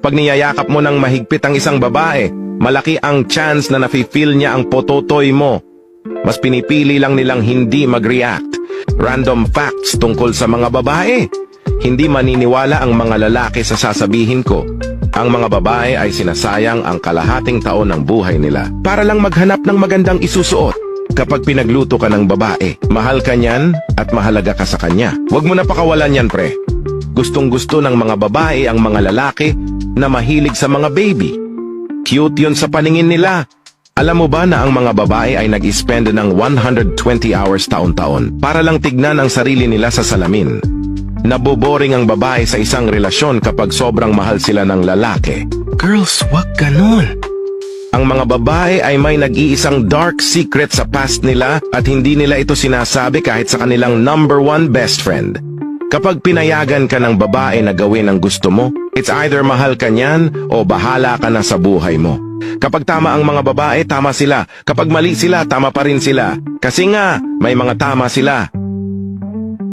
Pag niyayakap mo ng mahigpit ang isang babae, malaki ang chance na nafe-feel niya ang pototoy mo. Mas pinipili lang nilang hindi mag-react. Random facts tungkol sa mga babae. Hindi maniniwala ang mga lalaki sa sasabihin ko. Ang mga babae ay sinasayang ang kalahating taon ng buhay nila para lang maghanap ng magandang isusuot. Kapag pinagluto ka ng babae, mahal ka niyan at mahalaga ka sa kanya. Huwag mo na pakawalan yan, pre. Gustong-gusto ng mga babae ang mga lalaki na mahilig sa mga baby. Cute yun sa paningin nila. Alam mo ba na ang mga babae ay nag-spend ng 120 hours taon-taon para lang tignan ang sarili nila sa salamin? Naboboring ang babae sa isang relasyon kapag sobrang mahal sila ng lalaki. Girls, wag ganun. Ang mga babae ay may nag-iisang dark secret sa past nila at hindi nila ito sinasabi kahit sa kanilang #1 best friend. Kapag pinayagan ka ng babae na gawin ang gusto mo, it's either mahal ka niyan o bahala ka na sa buhay mo. Kapag tama ang mga babae, tama sila. Kapag mali sila, tama pa rin sila. Kasi nga, may mga tama sila.